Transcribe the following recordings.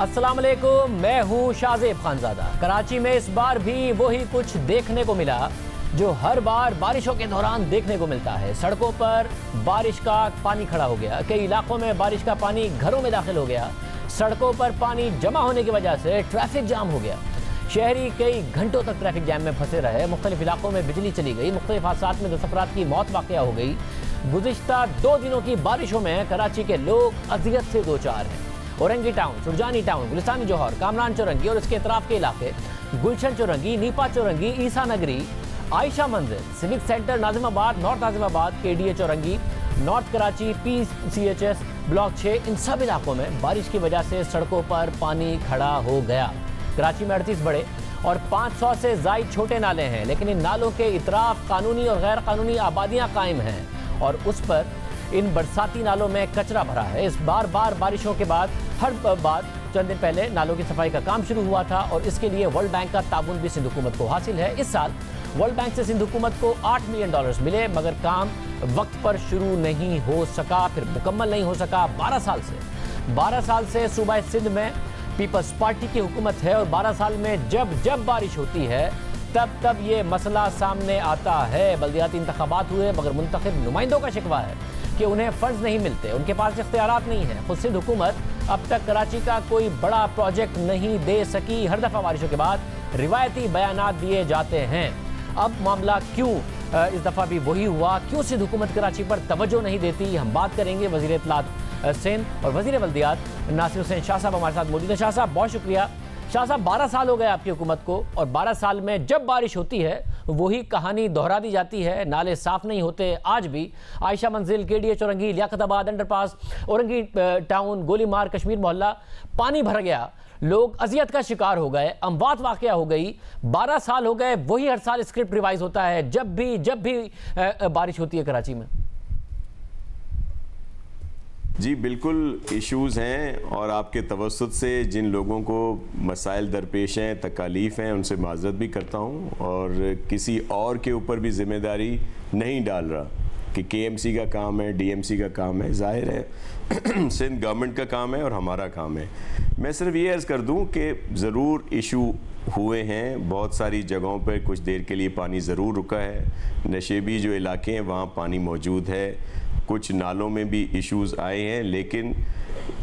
अस्सलाम वालेकुम, मैं हूं शाहजेब खानजादा। कराची में इस बार भी वही कुछ देखने को मिला जो हर बार बारिशों के दौरान देखने को मिलता है। सड़कों पर बारिश का पानी खड़ा हो गया, कई इलाकों में बारिश का पानी घरों में दाखिल हो गया। सड़कों पर पानी जमा होने की वजह से ट्रैफिक जाम हो गया। शहरी कई घंटों तक ट्रैफिक जैम में फंसे रहे। मुख्तलिफ इलाकों में बिजली चली गई। मुख्तलिफ हादसात में 10 अफराद की मौत वाक़या हो गई। गुज़िश्ता 2 दिनों की बारिशों में कराची के लोग अजियत से दो चार हैं। औरंगी टाउन, सुरजानी टाउन, गुलिस्तानी जौहर, कामरान चौरंगी और इसके अतराफ के इलाके, गुलशन चौरंगी, नीपा चौरंगी, ईसा Nagri, Ayesha Manzil, civic centre Nazimabad, north Nazimabad, KDA Chowrangi, north Karachi, PCHS block 6, इन सब इलाकों में बारिश की वजह से सड़कों पर पानी खड़ा हो गया। कराची में 38 बड़े और 500 से ज़ायद छोटे नाले हैं, लेकिन इन नालों के इतराफ कानूनी और गैर कानूनी आबादियाँ कायम हैं और उस पर इन बरसाती नालों में कचरा भरा है। इस बार बारिशों के बाद चंद दिन पहले नालों की सफाई का काम शुरू हुआ था और इसके लिए वर्ल्ड बैंक का ताबून भी सिंध हुकूमत को हासिल है। इस साल वर्ल्ड बैंक से सिंध हुकूमत को $8 मिलियन मिले, मगर काम वक्त पर शुरू नहीं हो सका, फिर मुकम्मल नहीं हो सका। 12 साल से सूबा सिंध में पीपल्स पार्टी की हुकूमत है और 12 साल में जब बारिश होती है तब ये मसला सामने आता है। बल्दियाती इंतखाबात हुए मगर मुंतखब नुमाइंदों का शिकवा है कि उन्हें फंड्स नहीं मिलते, उनके पास इख्तियारात नहीं है। खुद सिंध हुकूमत अब तक कराची का कोई बड़ा प्रोजेक्ट नहीं दे सकी। हर दफ़ा बारिशों के बाद रिवायती बयानात दिए जाते हैं। अब मामला क्यों इस दफ़ा भी वही हुआ, क्यों सिंध हुकूमत कराची पर तवज्जो नहीं देती, हम बात करेंगे। वज़ीर इत्तलात सिंध और वज़ीर बल्दियात नासिर हुसैन शाह साहब हमारे साथ मौजूद हैं। शाह साहब बहुत शुक्रिया। शाह साहब, 12 साल हो गए आपकी हुकूमत को और 12 साल में जब बारिश होती है वही कहानी दोहरा दी जाती है। नाले साफ नहीं होते। आज भी Ayesha Manzil, KDA Chowrangi, Liaquatabad underpass, Orangi town, Golimar, Kashmir Mohalla पानी भर गया। लोग अजियत का शिकार हो गए, अमवात वाक़या हो गई। 12 साल हो गए, वही हर साल स्क्रिप्ट रिवाइज होता है जब भी बारिश होती है कराची में। जी बिल्कुल, इश्यूज़ हैं और आपके तवस्सुत से जिन लोगों को मसाइल दरपेश हैं, तकालीफ हैं, उनसे माज़रत भी करता हूँ और किसी और के ऊपर भी ज़िम्मेदारी नहीं डाल रहा कि KMC का काम है, DMC का काम है। ज़ाहिर है सिंध गवर्नमेंट का काम है और हमारा काम है। मैं सिर्फ ये अर्ज़ कर दूँ कि ज़रूर इशू हुए हैं, बहुत सारी जगहों पर कुछ देर के लिए पानी ज़रूर रुका है। नशेबी जो इलाके हैं वहाँ पानी मौजूद है, कुछ नालों में भी इश्यूज़ आए हैं। लेकिन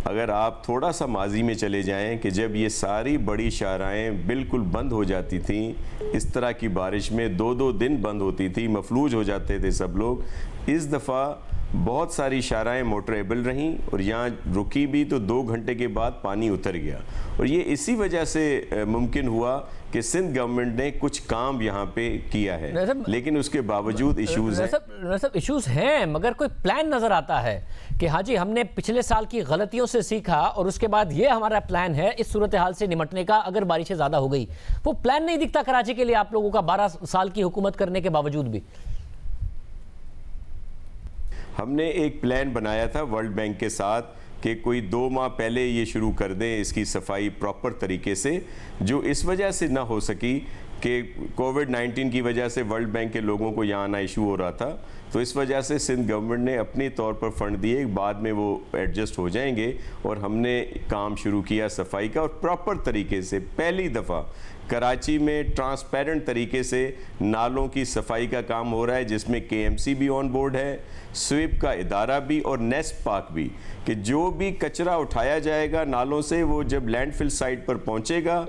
अगर आप थोड़ा सा माजी में चले जाएं कि जब ये सारी बड़ी शाहराएँ बिल्कुल बंद हो जाती थीं, इस तरह की बारिश में 2-2 दिन बंद होती थी, मफलूज हो जाते थे सब लोग। इस दफ़ा बहुत सारी शाहराएँ मोटरेबल रहीं और यहाँ रुकी भी तो 2 घंटे के बाद पानी उतर गया और ये इसी वजह से मुमकिन हुआ कि सिंध गवर्नमेंट ने कुछ काम यहाँ पे किया है, लेकिन उसके बावजूद इश्यूज़ हैं। सब इश्यूज़ हैं मगर कोई प्लान नज़र आता है कि हाँ जी हमने पिछले साल की गलतियों से सीखा और उसके बाद ये हमारा प्लान है इस सूरत हाल से निमटने का अगर बारिशें ज़्यादा हो गई। वो प्लान नहीं दिखता कराची के लिए आप लोगों का 12 साल की हुकूमत करने के बावजूद भी। हमने एक प्लान बनाया था वर्ल्ड बैंक के साथ कि कोई 2 माह पहले ये शुरू कर दें इसकी सफाई प्रॉपर तरीके से, जो इस वजह से ना हो सकी कि कोविड-19 की वजह से वर्ल्ड बैंक के लोगों को यहाँ आना इशू हो रहा था। तो इस वजह से सिंध गवर्नमेंट ने अपने तौर पर फ़ंड दिए, बाद में वो एडजस्ट हो जाएंगे और हमने काम शुरू किया सफाई का और प्रॉपर तरीके से। पहली दफ़ा कराची में ट्रांसपेरेंट तरीके से नालों की सफाई का काम हो रहा है, जिसमें KMC भी ऑन बोर्ड है, स्वीप का इदारा भी और नेस्ट पार्क भी, कि जो भी कचरा उठाया जाएगा नालों से वो जब लैंडफिल साइट पर पहुंचेगा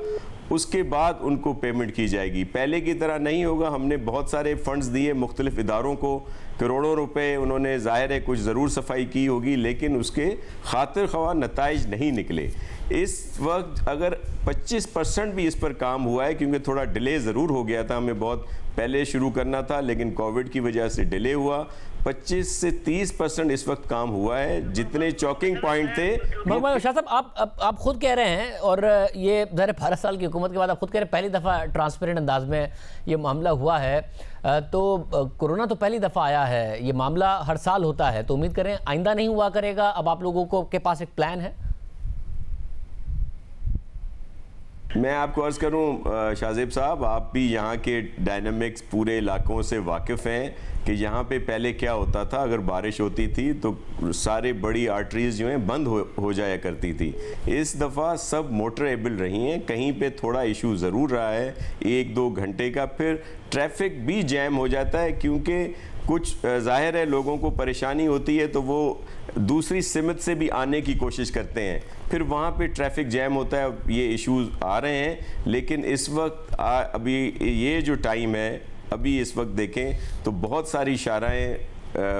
उसके बाद उनको पेमेंट की जाएगी। पहले की तरह नहीं होगा। हमने बहुत सारे फंड्स दिए मुख्तलिफ इदारों को, करोड़ों रुपए, उन्होंने ज़ाहिर है कुछ ज़रूर सफाई की होगी लेकिन उसके खातिर ख्वाह नताइज नहीं निकले। इस वक्त अगर 25% भी इस पर काम हुआ है, क्योंकि थोड़ा डिले ज़रूर हो गया था, हमें बहुत पहले शुरू करना था लेकिन कोविड की वजह से डिले हुआ। 25 से 30% इस वक्त काम हुआ है। जितने चौकिंग पॉइंट थे। शाह साहब, आप खुद कह रहे हैं और ये 12 साल की हुकूमत के बाद आप खुद कह रहे हैं पहली दफ़ा ट्रांसपेरेंट अंदाज में ये मामला हुआ है। तो कोरोना तो पहली दफ़ा आया है, ये मामला हर साल होता है, तो उम्मीद करें आइंदा नहीं हुआ करेगा। अब आप लोगों को के पास एक प्लान है? मैं आपको अर्ज़ करूं शाहजेब साहब, आप भी यहाँ के डायनामिक्स पूरे इलाकों से वाकिफ़ हैं कि यहाँ पे पहले क्या होता था, अगर बारिश होती थी तो सारे बड़ी आर्टरीज जो हैं बंद हो जाया करती थी। इस दफ़ा सब मोटरेबल रही हैं। कहीं पे थोड़ा इशू ज़रूर रहा है 1-2 घंटे का, फिर ट्रैफिक भी जैम हो जाता है क्योंकि कुछ जाहिर है लोगों को परेशानी होती है तो वो दूसरी सिमत से भी आने की कोशिश करते हैं, फिर वहाँ पे ट्रैफिक जैम होता है। ये इश्यूज आ रहे हैं, लेकिन इस वक्त अभी ये जो टाइम है, अभी इस वक्त देखें तो बहुत सारी शाराएँ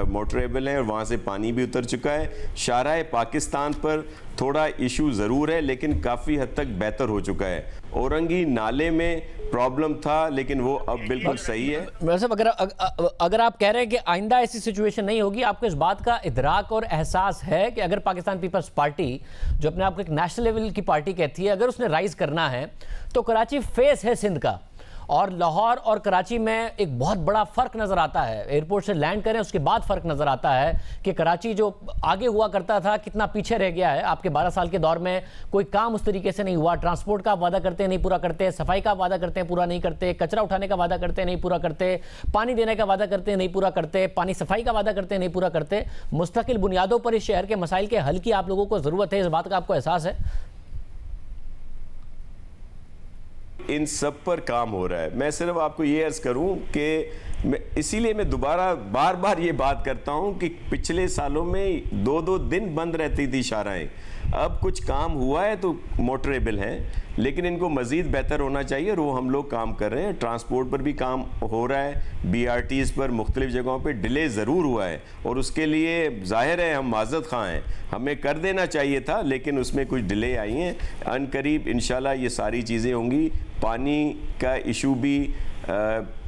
मोटरेबल हैं और वहाँ से पानी भी उतर चुका है। शाराए पाकिस्तान पर थोड़ा इशू ज़रूर है लेकिन काफ़ी हद तक बेहतर हो चुका है। औरंगी नाले में प्रॉब्लम था लेकिन वो अब बिल्कुल सही है। वैसे अगर आप कह रहे हैं कि आइंदा ऐसी सिचुएशन नहीं होगी, आपको इस बात का इदराक और एहसास है कि अगर पाकिस्तान पीपल्स पार्टी, जो अपने आप को एक नेशनल लेवल की पार्टी कहती है, अगर उसने राइज करना है तो कराची फेस है सिंध का, और लाहौर और कराची में एक बहुत बड़ा फ़र्क नज़र आता है। एयरपोर्ट से लैंड करें उसके बाद फ़र्क नज़र आता है कि कराची जो आगे हुआ करता था कितना पीछे रह गया है। आपके 12 साल के दौर में कोई काम उस तरीके से नहीं हुआ। ट्रांसपोर्ट का वादा करते हैं नहीं पूरा करते, सफाई का वादा करते हैं पूरा नहीं करते, कचरा उठाने का वादा करते हैं नहीं पूरा करते, पानी देने का वादा करते हैं नहीं पूरा करते, पानी सफाई का वादा करते हैं नहीं पूरा करते। मुस्तकिल बुनियादों पर इस शहर के मसाइल के हल की आप लोगों को ज़रूरत है, इस बात का आपको एहसास है? इन सब पर काम हो रहा है। मैं सिर्फ आपको ये अर्ज़ करूं कि इसीलिए मैं दोबारा बार बार ये बात करता हूं कि पिछले सालों में 2-2 दिन बंद रहती थी शाराएं। अब कुछ काम हुआ है तो मोटरेबल हैं, लेकिन इनको मज़ीद बेहतर होना चाहिए और वो हम लोग काम कर रहे हैं। ट्रांसपोर्ट पर भी काम हो रहा है, BRTs पर मुख्तलिफ जगहों पर डिले ज़रूर हुआ है और उसके लिए ज़ाहिर है हम माज़रत ख़्वाह हैं, हमें कर देना चाहिए था लेकिन उसमें कुछ डिले आई हैं। अनकरीब इंशाल्लाह ये सारी चीज़ें होंगी। पानी का इशू भी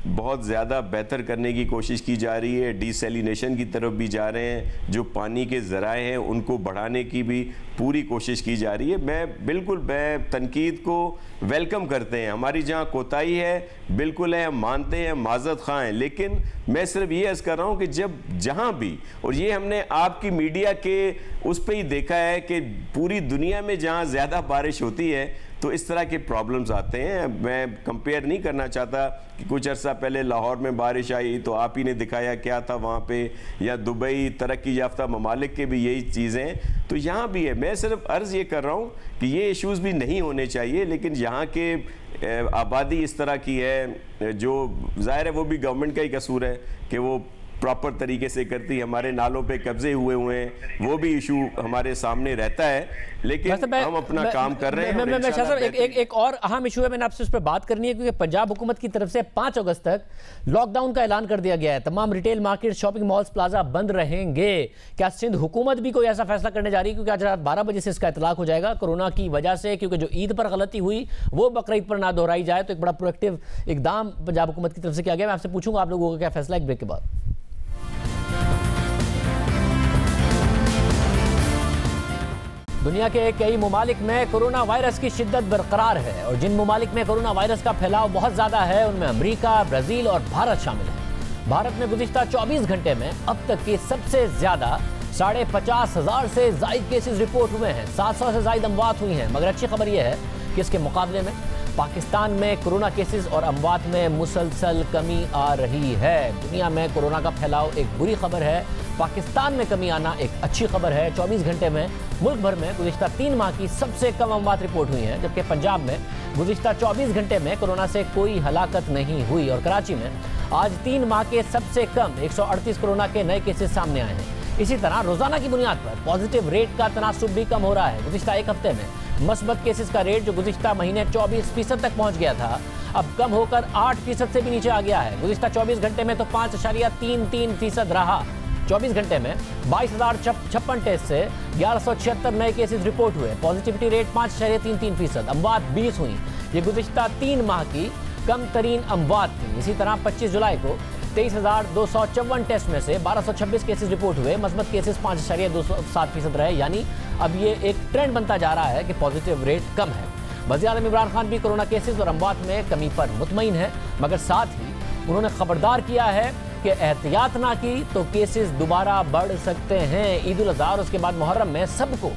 बहुत ज़्यादा बेहतर करने की कोशिश की जा रही है, डिसैलिनेशन की तरफ भी जा रहे हैं, जो पानी के ज़राए हैं उनको बढ़ाने की भी पूरी कोशिश की जा रही है। मैं तनकीद को वेलकम करते हैं, हमारी जहाँ कोताही है बिल्कुल है, हम मानते हैं, माज़रत ख़्वाह हैं, लेकिन मैं सिर्फ ये अर्ज़ कर रहा हूँ कि जब जहाँ भी, और ये हमने आपकी मीडिया के उस पर ही देखा है कि पूरी दुनिया में जहाँ ज़्यादा बारिश होती है तो इस तरह के प्रॉब्लम्स आते हैं। मैं कंपेयर नहीं करना चाहता कि कुछ अर्सा पहले लाहौर में बारिश आई तो आप ही ने दिखाया क्या था वहाँ पे, या दुबई, तरक्की याफ्ता ममालिक के भी यही चीज़ें, तो यहाँ भी है। मैं सिर्फ अर्ज़ ये कर रहा हूँ कि ये इश्यूज़ भी नहीं होने चाहिए, लेकिन यहाँ के आबादी इस तरह की है, जो ज़ाहिर है वो भी गवर्नमेंट का ही कसूर है कि वो प्रॉपर तरीके से करती। हमारे नालों पे कब्जे हुए हैं, वो भी इशू हमारे सामने रहता है, लेकिन हम अपना काम कर रहे हैं। मैं शाह साहब एक और अहम इशू है, मैंने आपसे उस पर बात करनी है, क्योंकि पंजाब हुकूमत की तरफ से 5 अगस्त तक लॉकडाउन का ऐलान कर दिया गया है। तमाम retail market, shopping malls, plaza बंद रहेंगे। क्या सिंध हुकूमत भी कोई ऐसा फैसला करने जा रही है? क्योंकि आज रात 12 बजे से इसका इतलाक हो जाएगा कोरोना की वजह से, क्योंकि जो ईद पर गलती हुई वो बकरीद पर ना दोहराई जाए, तो एक बड़ा प्रोएक्टिव इकदाम पंजाब हुकूमत की तरफ से किया गया। मैं आपसे पूछूंगा आप लोगों का क्या फैसला है, एक ब्रेक के बाद। दुनिया के कई ममालिक में कोरोना वायरस की शिद्दत बरकरार है, और जिन ममालिक में कोरोना वायरस का फैलाव बहुत ज़्यादा है उनमें अमेरिका, ब्राज़ील और भारत शामिल है। भारत में गुज़िश्ता 24 घंटे में अब तक के सबसे ज़्यादा 50,500 से ज़ायद केसेस रिपोर्ट हुए हैं, 700 से ज़ायद अमवात हुई हैं। मगर अच्छी खबर यह है कि इसके मुकाबले में पाकिस्तान में कोरोना केसेस और अमवात में मुसलसल कमी आ रही है। दुनिया में कोरोना का फैलाव एक बुरी खबर है, पाकिस्तान में कमी आना एक अच्छी खबर है। 24 घंटे में मुल्क भर में गुज़िश्ता 3 माह की सबसे कम अमवात रिपोर्ट हुई हैं, जबकि पंजाब में गुज़िश्ता 24 घंटे में कोरोना से कोई हलाकत नहीं हुई, और कराची में आज 3 माह के सबसे कम 138 कोरोना के नए केसेस सामने आए हैं। इसी तरह रोजाना की बुनियाद पर पॉजिटिव रेट का तनासुब भी कम हो रहा है। गुज़िश्ता एक हफ्ते में मस्बत केसेस का रेट जो गुज़िश्ता महीने 24% तक पहुंच गया था, अब कम होकर 8% से भी नीचे आ गया है। गुज़िश्ता 24 घंटे में तो 5.33% रहा। 24 घंटे में 22,056 टेस्ट से 1176 नए केसेस रिपोर्ट हुए। पॉजिटिविटी रेट 5.33%, अमवात 20 हुई। ये गुज़िश्ता 3 माह की कम तरीन अमवात थी। इसी तरह 25 जुलाई को 23,254 टेस्ट में से 1226 केसेस रिपोर्ट हुए। मस्बत केसेस 5.27% रहे, यानी अब ये एक ट्रेंड बनता जा रहा है कि पॉजिटिव रेट कम है। वज़ीर-ए-आज़म इमरान खान भी कोरोना केसेस और अमवात में कमी पर मुतमईन है, मगर साथ ही उन्होंने खबरदार किया है कि एहतियात ना की तो केसेस दोबारा बढ़ सकते हैं। ईद उल अज़हा और उसके बाद मुहर्रम में सबको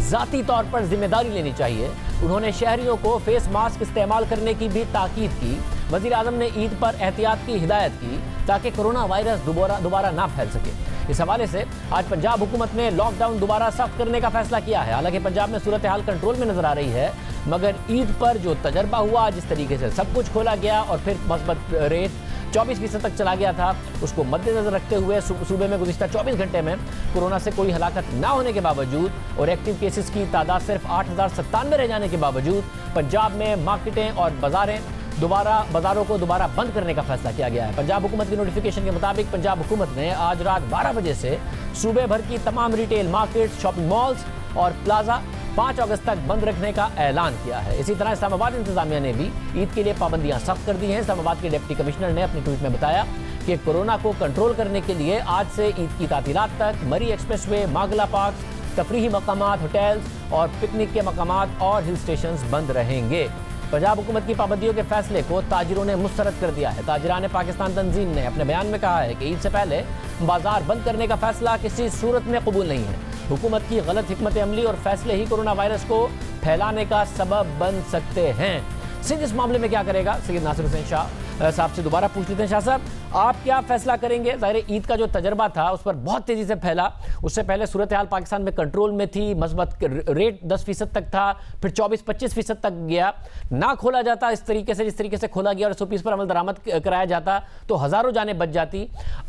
ज़ाती तौर पर जिम्मेदारी लेनी चाहिए। उन्होंने शहरियों को फेस मास्क इस्तेमाल करने की भी ताकीद की। वजीर आजम ने ईद पर एहतियात की हिदायत की ताकि कोरोना वायरस दोबारा ना फैल सके। इस हवाले से आज पंजाब हुकूमत ने लॉकडाउन दोबारा सख्त करने का फैसला किया है। हालांकि पंजाब में सूरत हाल कंट्रोल में नजर आ रही है, मगर ईद पर जो तजर्बा हुआ, जिस तरीके से सब कुछ खोला गया और फिर मस्बत रेट 24% तक चला गया था, उसको मद्देनजर रखते हुए सूबे में गुज़िश्ता 24 घंटे में कोरोना से कोई हलाकत ना होने के बावजूद और एक्टिव केसेस की तादाद सिर्फ 8,097 रह जाने के बावजूद पंजाब में मार्केटें और बाजारों को दोबारा बंद करने का फैसला किया गया है। पंजाब हुकूमत की नोटिफिकेशन के मुताबिक पंजाब हुकूमत ने आज रात 12 बजे से सूबे भर की तमाम रिटेल मार्केट्स, शॉपिंग मॉल्स और प्लाजा 5 अगस्त तक बंद रखने का ऐलान किया है। इसी तरह इस्लामाबाद इंतजामिया ने भी ईद के लिए पाबंदियां सख्त कर दी हैं। इस्लामाबाद के डिप्टी कमिश्नर ने अपने ट्वीट में बताया कि कोरोना को कंट्रोल करने के लिए आज से ईद की तातीलात तक मरी एक्सप्रेसवे, मागला पार्क, तफरीही मकामात, होटल्स और पिकनिक के मकामात और हिल स्टेशन बंद रहेंगे। पंजाब हुकूमत की पाबंदियों के फैसले को ताजिरों ने मुस्तरद कर दिया है। ताजिरान पाकिस्तान तंजीम ने अपने बयान में कहा है कि ईद से पहले बाजार बंद करने का फैसला किसी सूरत में कबूल नहीं है। हुकूमत की गलत हिकमत अमली और फैसले ही कोरोना वायरस को फैलाने का सबब बन सकते हैं। सिंध इस मामले में क्या करेगा, सैयद नासिर हुसैन शाह साहब से दोबारा पूछ लेते हैं। शाह साहब, आप क्या फैसला करेंगे? ज़ाहिर ईद का जो तजर्बा था उस पर बहुत तेज़ी से फैला। उससे पहले सूरत हाल पाकिस्तान में कंट्रोल में थी, मस्बत रेट 10% तक था, फिर 24-25% तक गया। ना खोला जाता इस तरीके से, जिस तरीके से खोला गया और SOPs पर अमल दरामद कराया जाता तो हज़ारों जानें बच जाती।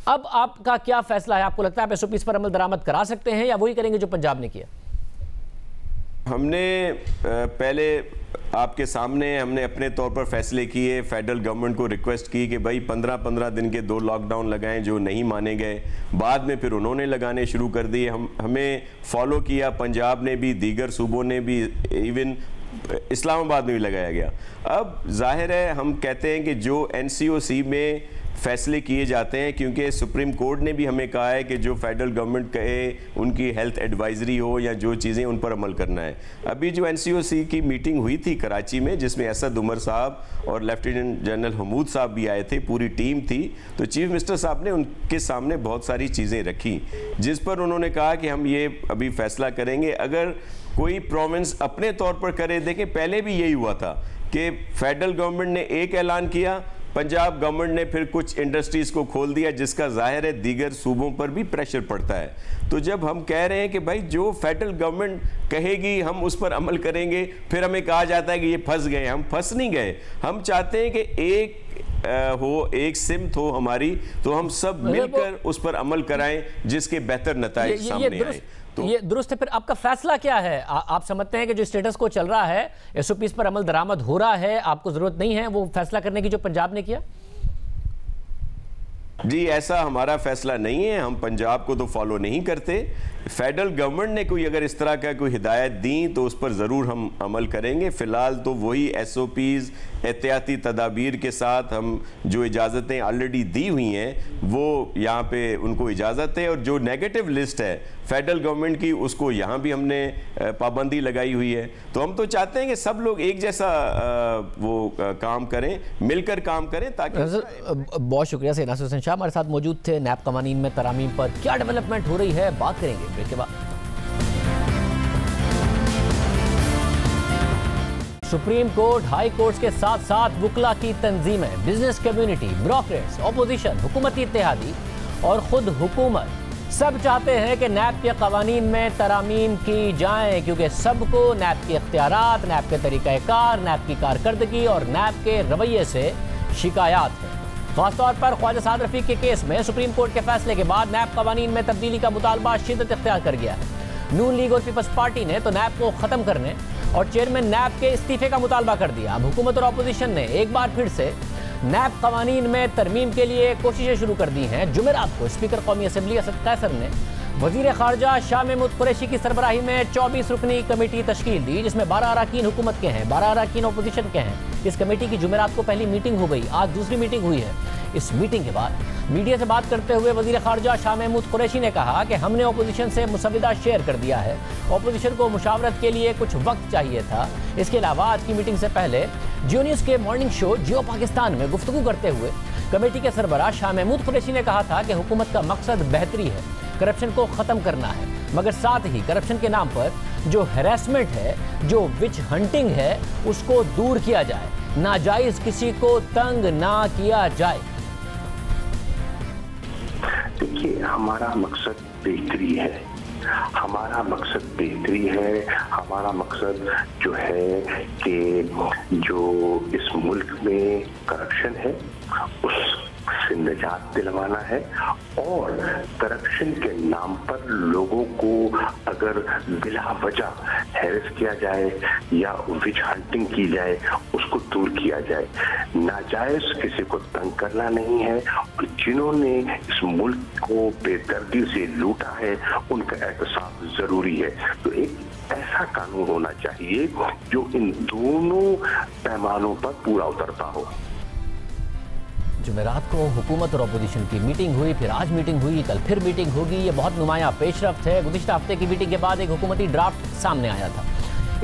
अब आपका क्या फैसला है? आपको लगता है आप SOPs पर अमल दरामद करा सकते हैं या वही करेंगे जो पंजाब ने किया? हमने पहले आपके सामने हमने अपने तौर पर फैसले किए, फेडरल गवर्नमेंट को रिक्वेस्ट की कि भाई 15-15 दिन के 2 लॉकडाउन लगाएं, जो नहीं माने गए। बाद में फिर उन्होंने लगाने शुरू कर दिए, हमें फॉलो किया। पंजाब ने भी, दीगर सूबों ने भी, इवन इस्लामाबाद में भी लगाया गया। अब जाहिर है हम कहते हैं कि जो NCOC में फैसले किए जाते हैं, क्योंकि सुप्रीम कोर्ट ने भी हमें कहा है कि जो फेडरल गवर्नमेंट कहे, उनकी हेल्थ एडवाइजरी हो या जो चीज़ें, उन पर अमल करना है। अभी जो NCOC की मीटिंग हुई थी कराची में, जिसमें असद उमर साहब और लेफ्टिनेंट जनरल हमूद साहब भी आए थे, पूरी टीम थी, तो चीफ मिनिस्टर साहब ने उनके सामने बहुत सारी चीज़ें रखी, जिस पर उन्होंने कहा कि हम ये अभी फैसला करेंगे। अगर कोई प्रोविंस अपने तौर पर करे, देखें पहले भी यही हुआ था कि फेडरल गवर्नमेंट ने एक ऐलान किया, पंजाब गवर्नमेंट ने फिर कुछ इंडस्ट्रीज को खोल दिया, जिसका जाहिर है दीगर सूबों पर भी प्रेशर पड़ता है। तो जब हम कह रहे हैं कि भाई जो फेडरल गवर्नमेंट कहेगी हम उस पर अमल करेंगे, फिर हमें कहा जाता है कि ये फंस गए। हम फंस नहीं गए, हम चाहते हैं कि एक सिमत हो हमारी, तो हम सब मिलकर उस पर अमल कराएं जिसके बेहतर नताइज सामने आए। तो ये दुरुस्त है। फिर आपका फैसला क्या है? आप समझते हैं कि जो स्टेटस को चल रहा है, SOPs पर अमल दरामद हो रहा है, आपको जरूरत नहीं है वो फैसला करने की जो पंजाब ने किया? जी, ऐसा हमारा फैसला नहीं है। हम पंजाब को तो फॉलो नहीं करते। फेडरल गवर्नमेंट ने कोई अगर इस तरह का कोई हिदायत दी तो उस पर ज़रूर हम अमल करेंगे। फ़िलहाल तो वही SOPs, एहतियाती तदाबीर के साथ हम जो इजाज़तें ऑलरेडी दी हुई हैं वो यहाँ पे उनको इजाज़त है, और जो नेगेटिव लिस्ट है फेडरल गवर्नमेंट की, उसको यहाँ भी हमने पाबंदी लगाई हुई है। तो हम तो चाहते हैं कि सब लोग एक जैसा काम करें, मिलकर काम करें, ताकि। बहुत शुक्रिया सैयद नासिर हुसैन शाह हमारे साथ मौजूद थे। नैब कवानीन में तरामीम पर क्या डेवलपमेंट हो रही है, बात करेंगे ब्रेक के बाद। सुप्रीम कोर्ट, हाई कोर्ट के साथ साथ वुकला की तंजीमें, बिजनेस कम्युनिटी, ब्रोकरेट्स, ऑपोजिशन, हुकूमती इत्तेहादी और खुद हुकूमत सब चाहते हैं कि नैब के कवानीन में तरामीम की जाएं, क्योंकि सबको नैब के इख्तियारात, नैब के तरीक़ाकार, नैब की कारकर्दगी और नैब के रवैये से शिकायत है। खासतौर पर ख्वाजा साद रफीक के केस में सुप्रीम कोर्ट के फैसले के बाद नैब कवानीन में तब्दीली का मुतालबा शिद्दत इख्तियार कर गया है। नून लीग और पीपल्स पार्टी ने तो नैब को ख़त्म करने और चेयरमैन नैब के इस्तीफे का मुतालबा कर दिया। अब हुकूमत और अपोजिशन ने एक बार फिर से नैब कवानीन में तरमीम के लिए कोशिशें शुरू कर दी हैं। जुमेरात को स्पीकर कौमी असम्बली असद कैसर ने वज़ीर ख़ारजा शाह महमूद कुरैशी की सरबराही में 24 रुकनी कमेटी तश्कील दी, जिसमें 12 अरकान हुकूमत के हैं, 12 अरकान अपोजिशन के हैं। इस कमेटी की जुमेरात को पहली मीटिंग हो गई, आज दूसरी मीटिंग हुई है। इस मीटिंग के बाद मीडिया से बात करते हुए वज़ीर ख़ारजा शाह महमूद कुरैशी ने कहा कि हमने अपोजिशन से मुसविदा शेयर कर दिया है, अपोजिशन को मुशावरत के लिए कुछ वक्त चाहिए था। इसके अलावा आज की मीटिंग से पहले जियो न्यूज़ के मॉर्निंग शो जियो पाकिस्तान में गुफ्तगू करते हुए कमेटी के सरबराह शाह महमूद कुरैशी ने कहा था कि हुकूमत का मकसद बेहतरी है, करप्शन को ख़त्म करना है, मगर साथ ही करप्शन के नाम पर जो हैरेसमेंट है, जो विच हंटिंग है, उसको दूर किया जाए, नाजायज किसी को तंग ना किया जाए। देखिए, हमारा मकसद बेहतरी है, हमारा मकसद बेहतरी है। हमारा मकसद जो है कि जो इस मुल्क में करप्शन है उससे निजात दिलवाना है, और करप्शन के नाम पर लोगों को अगर बिला वजह हैरेस किया जाए या विच हंटिंग की जाए, उसको दूर किया जाए। नाजायज किसी को तंग करना नहीं है, और जिन्होंने इस मुल्क को बेदर्दी से लूटा है उनका एहतसाब जरूरी है। तो एक ऐसा कानून होना चाहिए जो इन दोनों पैमानों पर पूरा उतरता हो। जुमेरात को हुकूमत और अपोजिशन की मीटिंग हुई, फिर आज मीटिंग हुई, कल फिर मीटिंग होगी। ये बहुत नुमाया पेशरफ्त है। गुज़िश्ता हफ्ते की मीटिंग के बाद एक हुकूमती ड्राफ्ट सामने आया था।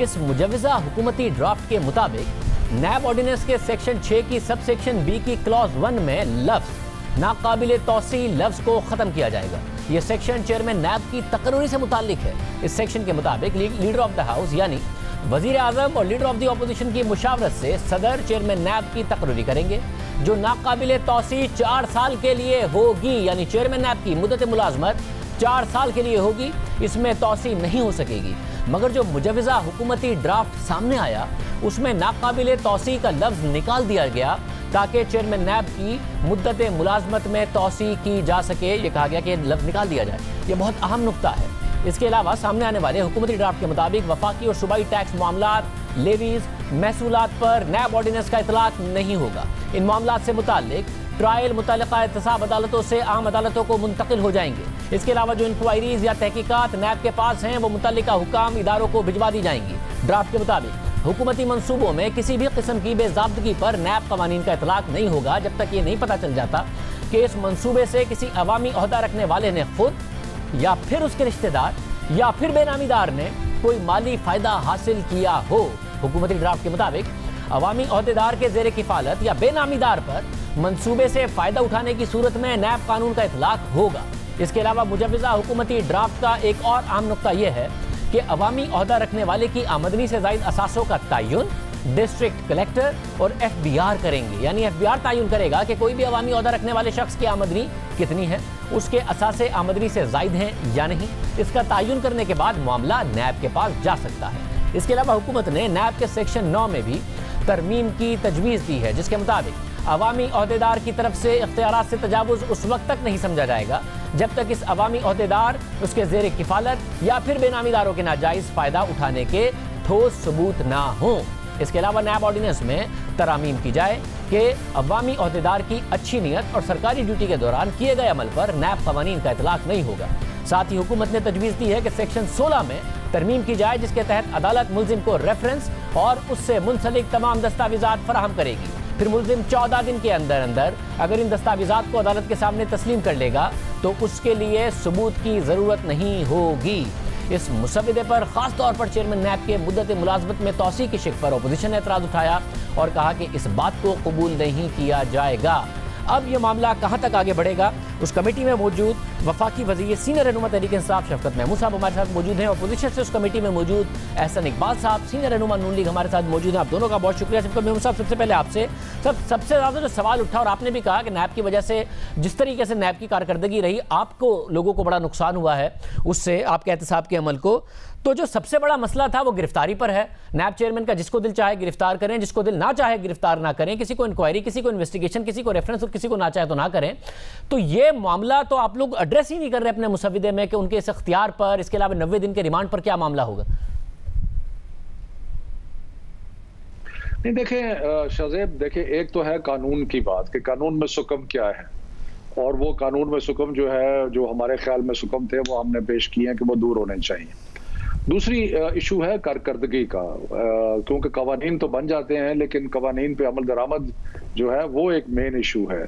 इस मुजव्वज़ा हुकूमती ड्राफ्ट के मुताबिक नैब ऑर्डिनेंस के सेक्शन 6 की सब सेक्शन बी की क्लॉज 1 में लफ्ज़ नाकाबिले तौसी लफ्ज़ को ख़त्म किया जाएगा। ये सेक्शन चेयरमैन नैब की तकर्री से मुताल्लिक है। इस सेक्शन के मुताबिक लीडर ऑफ द हाउस यानी वज़ीर आज़म और लीडर ऑफ द अपोजिशन की मुशावरत से सदर चेयरमैन नैब की तकर्री करेंगे, जो नाकाबिले तौसी 4 साल के लिए होगी। यानी चेयरमैन नैब की मुद्दत मुलाजमत 4 साल के लिए होगी, इसमें तौसी नहीं हो सकेगी। मगर जो मुजव्वज़ा हुकूमती ड्राफ्ट सामने आया उसमें नाकाबिले तौसी का लफ्ज़ निकाल दिया गया ताकि चेयरमैन नैब की मुद्दत मुलाजमत में तौसी की जा सके। ये कहा गया कि लफ्ज़ निकाल दिया जाए। ये बहुत अहम नुक्ता है। इसके अलावा सामने आने वाले हुकूमती ड्राफ्ट के मुताबिक वफाकी और सूबाई टैक्स मामलात, लेवीज, महसूलात पर नैब ऑर्डिनेंस का इतलाक नहीं होगा। इन मामलात से मुताल्लिक ट्रायल मुतल्लिका एहतसाब अदालतों से आम अदालतों को मुंतकिल हो जाएंगे। इसके अलावा जो इंक्वायरीज या तहकीकात नैब के पास हैं वो मुतल्लिका हुकाम इदारों को भिजवा दी जाएंगी। ड्राफ्ट के मुताबिक हुकूमती मंसूबों में किसी भी किस्म की बेज़ाब्तगी पर नैब कवानीन का इतलाक नहीं होगा जब तक ये नहीं पता चल जाता कि इस मंसूबे से किसी अवामी ओहदा रखने वाले ने खुद या फिर उसके रिश्तेदार या फिर बेनामीदार ने कोई माली फायदा हासिल किया हो। हुकूमती ड्राफ्ट के मुताबिक अवामी ओहदेदार के जेर किफालत या बेनामीदार पर मंसूबे से फायदा उठाने की सूरत में नैब कानून का इतलाक होगा। इसके अलावा मुजव्वज़ा हुकूमती ड्राफ्ट का एक और अहम नुक्ता यह है कि अवामी ओहदा रखने वाले की आमदनी से ज़ायद असासों का तयन डिस्ट्रिक्ट कलेक्टर और FBI करेंगे। यानी FBI तयन करेगा कि कोई भी अवामी ओहदा रखने वाले शख्स की आमदनी कितनी है, उसके असासे आमदनी से ज़ायद हैं या नहीं। इसका तयन करने के बाद मामला नैब के पास जा सकता है। इसके अलावा हुकूमत ने नैब के सेक्शन 9 में भी तरमीम की तजवीज़ दी है, जिसके मुताबिक अवामी ओहदेदार की तरफ से इख्तियारात से तजावुज़ उस वक्त तक नहीं समझा जाएगा जब तक इस अवामी ओहदेदार, उसके ज़ेर किफालत या फिर बेनामीदारों के नाजायज़ फ़ायदा उठाने के ठोस सबूत ना हों। इसके अलावा नैब ऑर्डिनेंस में तरामीम की जाए कि अवामी ओहदेदार की अच्छी नीयत और सरकारी ड्यूटी के दौरान किए गए अमल पर नैब कवानीन का इतलाक नहीं होगा। साथ ही हुकूमत ने तजवीज़ दी है कि सेक्शन 16 में तरमीम की जाए, जिसके तहत अदालत मुल्जिम को रेफरेंस और उससे मुंसलिक तमाम दस्तावेज़ात फराहम करेगी। फिर मुल्जिम 14 दिन के अंदर अंदर अगर इन दस्तावेज़ात को अदालत के सामने तस्लीम कर लेगा तो उसके लिए सबूत की ज़रूरत नहीं होगी। इस मुसव्वदे पर खास तौर पर चेयरमैन नैब के मुद्दत मुलाजमत में तौसी की शिक पर अपोजिशन ने एतराज़ उठाया और कहा कि इस बात को कबूल नहीं किया जाएगा। अब यह मामला कहां तक आगे बढ़ेगा, उस कमेटी में मौजूद वफाकी वज़ीर सीनियर रहनुमा तहरीक इंसाफ शफकत महमूद साहब हमारे साथ मौजूद हैं। अपोजिशन से उस कमेटी में मौजूद एहसन इकबाल साहब सीनियर रहनुमा नून लीग हमारे साथ मौजूद हैं। आप दोनों का बहुत शुक्रिया। शफकत महमूद साहब, सबसे पहले आपसे सबसे ज़्यादा जो सवाल उठा और आपने भी कहा कि नैब की वजह से जिस तरीके से नैब की कारकर्दगी रही, आपको लोगों को बड़ा नुकसान हुआ है उससे, आपके एहतसाब के अमल को। तो जो सबसे बड़ा मसला था वो गिरफ्तारी पर है। नैब चेयरमैन का जिसको दिल चाहे गिरफ्तार करें, जिसको दिल ना चाहे गिरफ्तार ना करें, किसी को इंक्वायरी, किसी को इन्वेस्टिगेशन, किसी को रेफरेंस और किसी को ना चाहे तो ना करें। तो ये मामला तो आप लोग एड्रेस ही नहीं कर रहे अपने मुसव्वदे में कि उनके इस इख्तियार पर, इसके अलावा 90 दिन के रिमांड पर क्या मामला होगा। नहीं, देखें शाहजेब, देखें एक तो है कानून की बात कि कानून में सुकम क्या है, और वो कानून में सुकम जो है, जो हमारे ख्याल में सुकम थे वो हमने पेश किए हैं कि वो दूर होने चाहिए। दूसरी इशू है कारकर्दगी का, क्योंकि कवानीन तो बन जाते हैं लेकिन कवानीन पे अमल दरामद जो है वो एक मेन इशू है।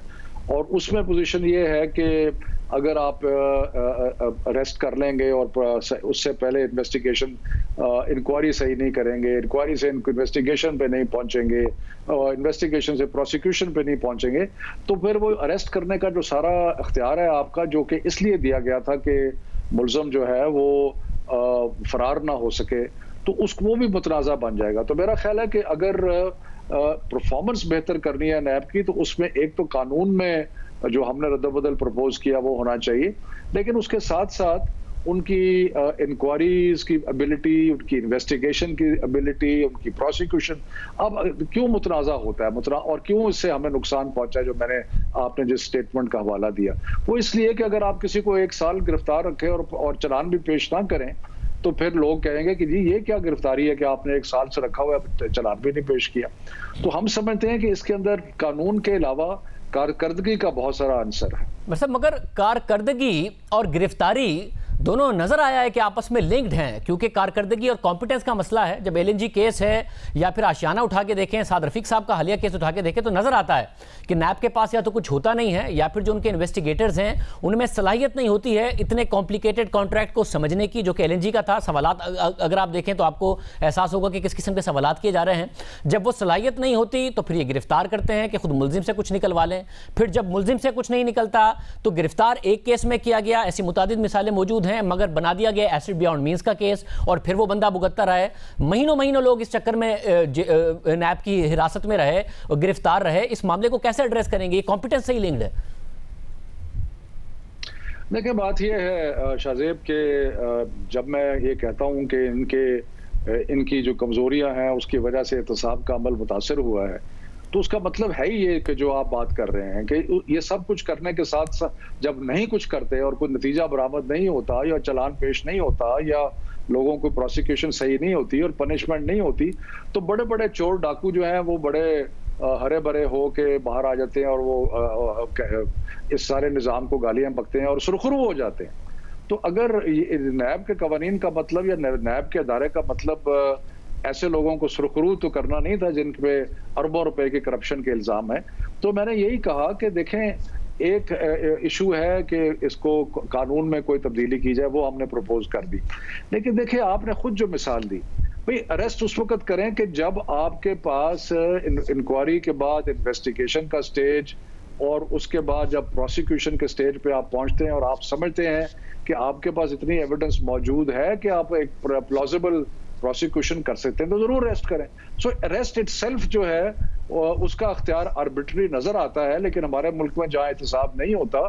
और उसमें पोजीशन ये है कि अगर आप अरेस्ट कर लेंगे और उससे पहले इन्वेस्टिगेशन, इंक्वायरी सही नहीं करेंगे, इंक्वायरी से इन्वेस्टिगेशन पे नहीं पहुंचेंगे और इन्वेस्टिगेशन से प्रोसिक्यूशन पे नहीं पहुंचेंगे, तो फिर वो अरेस्ट करने का जो सारा इख्तियार है आपका, जो कि इसलिए दिया गया था कि मुल्ज़म जो है वो फरार ना हो सके तो उसको वो भी मुतनाज़ा बन जाएगा। तो मेरा ख्याल है कि अगर परफॉर्मेंस बेहतर करनी है नैब की तो उसमें एक तो कानून में जो हमने रद्द-बदल प्रपोज किया वो होना चाहिए, लेकिन उसके साथ साथ उनकी इंक्वायरीज की एबिलिटी, उनकी इन्वेस्टिगेशन की एबिलिटी, उनकी प्रोसिक्यूशन अब क्यों मुतनाज़ा होता है और क्यों इससे हमें नुकसान पहुंचा है, जो मैंने आपने जिस स्टेटमेंट का हवाला दिया वो इसलिए कि अगर आप किसी को 1 साल गिरफ्तार रखें और चालान भी पेश ना करें तो फिर लोग कहेंगे कि जी ये क्या गिरफ्तारी है कि आपने 1 साल से रखा हुआ है, चालान भी नहीं पेश किया। तो हम समझते हैं कि इसके अंदर कानून के अलावा कारकर्दगी का बहुत सारा आंसर है। मतलब मगर कारकर्दगी और गिरफ्तारी दोनों नजर आया है कि आपस में लिंक्ड हैं, क्योंकि कारकर्दगी और कॉम्पिटेंस का मसला है। जब एलएनजी केस है या फिर आशियाना उठा के देखें, साद रफीक साहब का हालिया केस उठा के देखें तो नजर आता है कि नैब के पास या तो कुछ होता नहीं है या फिर जो उनके इन्वेस्टिगेटर्स हैं उनमें सलाहियत नहीं होती है इतने कॉम्प्लिकेटेड कॉन्ट्रैक्ट को समझने की, जो कि एलएनजी का था। सवालात अगर आप देखें तो आपको एहसास होगा कि किस किस्म के सवालात किए जा रहे हैं। जब वो सलाहियत नहीं होती तो फिर ये गिरफ्तार करते हैं कि खुद मुलजिम से कुछ निकलवा लें, फिर जब मुलजिम से कुछ नहीं निकलता तो गिरफ्तार एक केस में किया गया। ऐसी मुतादिद मिसालें मौजूद हैं, मगर बना दिया गया एसिड बियॉन्ड मींस का केस और फिर वो बंदा भुगतता रहा है। महीनों महीनों लोग इस चक्कर में नैब की हिरासत में रहे और गिरफ्तार रहे। इस मामले को कैसे एड्रेस करेंगे? कॉम्पिटेंस से ही लिंक्ड है। देखिए बात यह है शाहजेब के जब मैं ये कहता हूं कि इनकी जो कमजोरियां हैं उसकी वजह से एहतसाब का अमल मुतासर हुआ है, तो उसका मतलब है ही ये कि जो आप बात कर रहे हैं कि ये सब कुछ करने के साथ साथ जब नहीं कुछ करते और कोई नतीजा बरामद नहीं होता या चालान पेश नहीं होता या लोगों को प्रोसिक्यूशन सही नहीं होती और पनिशमेंट नहीं होती तो बड़े बड़े चोर डाकू जो हैं वो बड़े हरे भरे हो के बाहर आ जाते हैं और वो इस सारे निज़ाम को गालियां बकते हैं और सुरखरू हो जाते हैं। तो अगर नैब के कवानीन का मतलब या नैब के अदारे का मतलब ऐसे लोगों को सुरखरू तो करना नहीं था जिन पे अरबों रुपए के करप्शन के इल्जाम है, तो मैंने यही कहा कि देखें एक इशू है कि इसको कानून में कोई तब्दीली की जाए, वो हमने प्रपोज कर दी। लेकिन देखिए आपने खुद जो मिसाल दी भाई, अरेस्ट उस वक्त करें कि जब आपके पास इंक्वायरी के बाद इन्वेस्टिगेशन का स्टेज और उसके बाद जब प्रोसिक्यूशन के स्टेज पे आप पहुंचते हैं और आप समझते हैं कि आपके पास इतनी एविडेंस मौजूद है कि आप एक प्लॉजिबल प्रोसिक्यूशन कर सकते हैं तो जरूर अरेस्ट करें। सो अरेस्ट इटसेल्फ जो है उसका अख्तियार आर्बिट्री नजर आता है, लेकिन हमारे मुल्क में जहाँ एहतसाब नहीं होता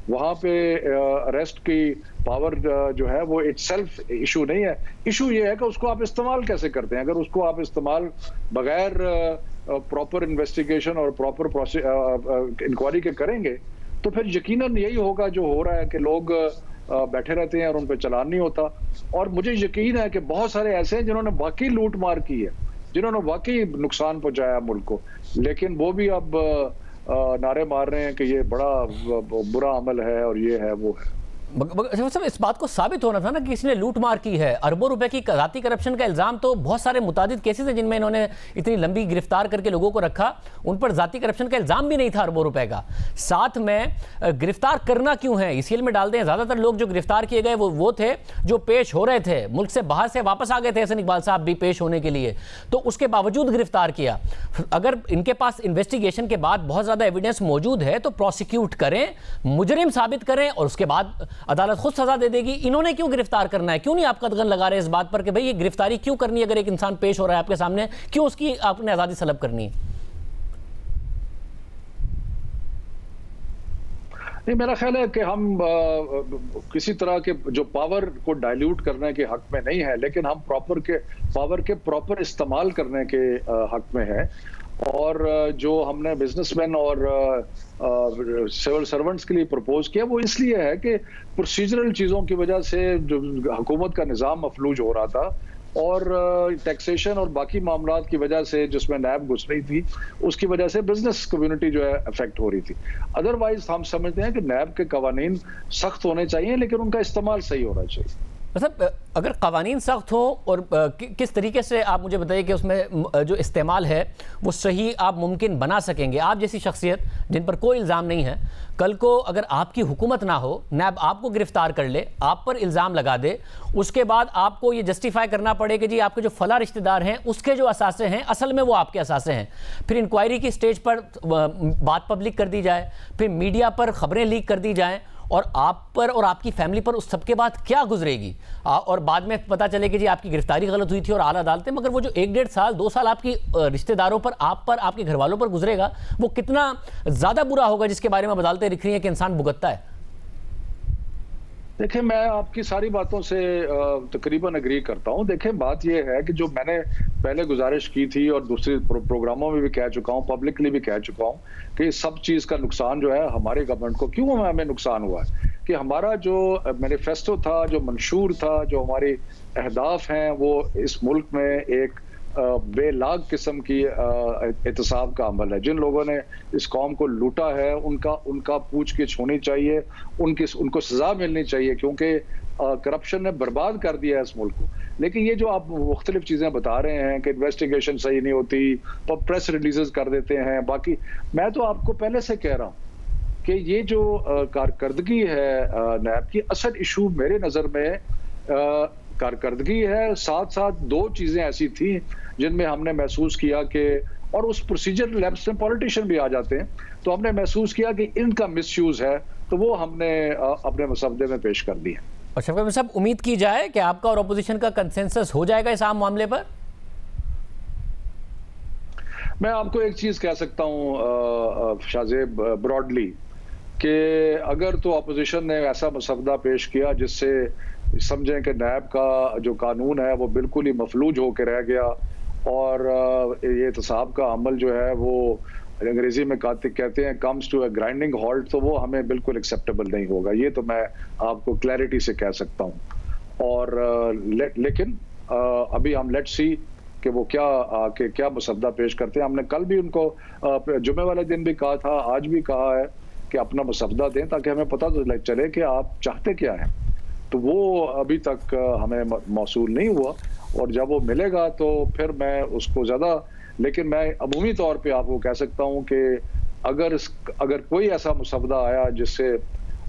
वहां पे अरेस्ट की पावर जो है वो इटसेल्फ इशू नहीं है। इशू ये है कि उसको आप इस्तेमाल कैसे करते हैं। अगर उसको आप इस्तेमाल बगैर प्रॉपर इन्वेस्टिगेशन और प्रॉपर इंक्वायरी के करेंगे तो फिर यकीनन यही होगा जो हो रहा है कि लोग बैठे रहते हैं और उन पर चालान नहीं होता। और मुझे यकीन है कि बहुत सारे ऐसे हैं जिन्होंने वाकई लूट मार की है, जिन्होंने वाकई नुकसान पहुंचाया मुल्क को, लेकिन वो भी अब नारे मार रहे हैं कि ये बड़ा बुरा अमल है और ये है वो है। सब इस बात को साबित होना था ना कि किसी ने लूट मार की है। अरबों रुपए की जाती करप्शन का इल्जाम तो बहुत सारे मुतादिद केसेस हैं जिनमें इन्होंने इतनी लंबी गिरफ्तार करके लोगों को रखा, उन पर जाती करप्शन का इल्जाम भी नहीं था अरबों रुपए का। साथ में गिरफ्तार करना क्यों है ईसीएल में डाल दें। ज्यादातर लोग जो गिरफ्तार किए गए वो थे जो पेश हो रहे थे, मुल्क से बाहर से वापस आ गए थे, हसन इकबाल साहब भी पेश होने के लिए, तो उसके बावजूद गिरफ्तार किया। अगर इनके पास इन्वेस्टिगेशन के बाद बहुत ज्यादा एविडेंस मौजूद है तो प्रोसिक्यूट करें, मुजरिम साबित करें और उसके बाद अदालत खुद सजा दे देगी। इन्होंने क्यों गिरफ्तार करना है? क्यों नहीं आप कदगन लगा रहे इस बात पर कि भाई ये गिरफ्तारी क्यों करनी है? अगर एक इंसान पेश हो रहा है आपके सामने, क्यों उसकी आपने आजादी सलब करनी है? नहीं, मेरा ख्याल है कि हम किसी तरह के जो पावर को डाइल्यूट करने के हक में नहीं है, लेकिन हम पावर के प्रॉपर इस्तेमाल करने के हक में है। और जो हमने बिजनेसमैन और सिविल सर्वेंट्स के लिए प्रपोज किया वो इसलिए है कि प्रोसीजरल चीज़ों की वजह से जो हुकूमत का निज़ाम मफलूज हो रहा था और टैक्सेशन और बाकी मामलात की वजह से जिसमें नैब घुस रही थी उसकी वजह से बिजनेस कम्युनिटी जो है अफेक्ट हो रही थी। अदरवाइज हम समझते हैं कि नैब के कवानीन सख्त होने चाहिए लेकिन उनका इस्तेमाल सही होना चाहिए। मतलब अगर कवानीन सख्त हो और किस तरीके से आप मुझे बताइए कि उसमें जो इस्तेमाल है वो सही आप मुमकिन बना सकेंगे। आप जैसी शख्सियत जिन पर कोई इल्ज़ाम नहीं है, कल को अगर आपकी हुकूमत ना हो, नैब आपको गिरफ्तार कर ले, आप पर इल्ज़ाम लगा दे, उसके बाद आपको ये जस्टिफाई करना पड़े कि जी आपके जो फला रिश्तेदार हैं उसके जो असासे हैं असल में वो आपके असासे हैं, फिर इंक्वायरी की स्टेज पर बात पब्लिक कर दी जाए, फिर मीडिया पर खबरें लीक कर दी जाएँ और आप पर और आपकी फैमिली पर उस सबके बाद क्या गुजरेगी, और बाद में पता चले कि जी आपकी गिरफ्तारी गलत हुई थी और आला अदालतें, मगर वो जो 1-1.5 साल 2 साल आपकी रिश्तेदारों पर, आप पर, आपके घर वालों पर गुजरेगा, वो कितना ज्यादा बुरा होगा जिसके बारे में अदालतें लिख रही हैं कि इंसान भुगतता है। देखिए, मैं आपकी सारी बातों से तकरीबन एग्री करता हूं। देखिए, बात यह है कि जो मैंने पहले गुजारिश की थी और दूसरे प्रोग्रामों में भी कह चुका हूं, पब्लिकली भी कह चुका हूं, कि इस सब चीज का नुकसान जो है हमारी गवर्नमेंट को क्यों हमें नुकसान हुआ है कि हमारा जो मैनिफेस्टो था, जो मंशूर था, जो हमारे अहदाफ हैं, वो इस मुल्क में एक बेलाग किस्म की एहतसाब का अमल है। जिन लोगों ने इस कौम को लूटा है उनका पूछगिछ होनी चाहिए, उनको सजा मिलनी चाहिए, क्योंकि करप्शन ने बर्बाद कर दिया है इस मुल्क को। लेकिन ये जो आप मुख्तलिफ चीजें बता रहे हैं कि इन्वेस्टिगेशन सही नहीं होती, प्रेस रिलीजेस कर देते हैं, बाकी मैं तो आपको पहले से कह रहा हूं कि ये जो कारकर्दगी है नैब की, असल इशू मेरे नजर में कारकर्दगी है। साथ साथ दो चीजें ऐसी थी जिनमें हमने महसूस किया कि, और उस प्रोसीजर लैब्स में पॉलिटिशियन भी आ जाते हैं, तो हमने महसूस किया कि इनका मिसयूज है, तो वो हमने अपने मसवदे में पेश कर दिया। और शफकत साहब, उम्मीद की जाए कि आपका और अपोजिशन का कंसेंसस हो जाएगा इस आम मामले पर? मैं आपको एक चीज कह सकता हूं शाहजेब, ब्रॉडली, कि अगर तो अपोजिशन ने ऐसा मसवदा पेश किया जिससे समझें कि नैब का जो कानून है वो बिल्कुल ही मफलूज होकर रह गया और ये एहतसाब का अमल जो है वो अंग्रेजी में कहते हैं comes to a grinding halt, तो वो हमें बिल्कुल एक्सेप्टेबल नहीं होगा। ये तो मैं आपको क्लैरिटी से कह सकता हूँ। और लेकिन अभी हम लेट्स सी कि वो क्या मसवदा पेश करते हैं। हमने कल भी उनको जुमे वाले दिन भी कहा था, आज भी कहा है कि अपना मसवदा दें ताकि हमें पता तो चले कि आप चाहते क्या हैं। तो वो अभी तक हमें मौसूल नहीं हुआ, और जब वो मिलेगा तो फिर मैं उसको ज़्यादा, लेकिन मैं अमूमी तौर पे आपको कह सकता हूँ कि अगर कोई ऐसा मसवदा आया जिससे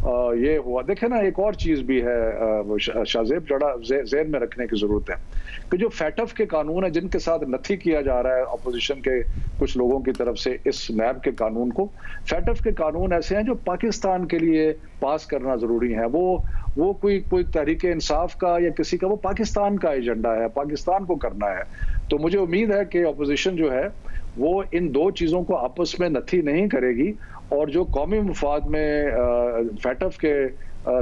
ये हुआ। देखे ना, एक और चीज़ भी है शाहजेब, जरा ज़हन में रखने की ज़रूरत है कि जो फैटफ के कानून है जिनके साथ नथी किया जा रहा है अपोजिशन के कुछ लोगों की तरफ से इस नैब के कानून को, फैटफ के कानून ऐसे हैं जो पाकिस्तान के लिए पास करना ज़रूरी है। वो कोई तहरीक इंसाफ का या किसी का, वो पाकिस्तान का एजेंडा है, पाकिस्तान को करना है। तो मुझे उम्मीद है कि अपोजिशन जो है वो इन दो चीज़ों को आपस में नथी नहीं करेगी, और जो कौमी मुफाद में फैटफ के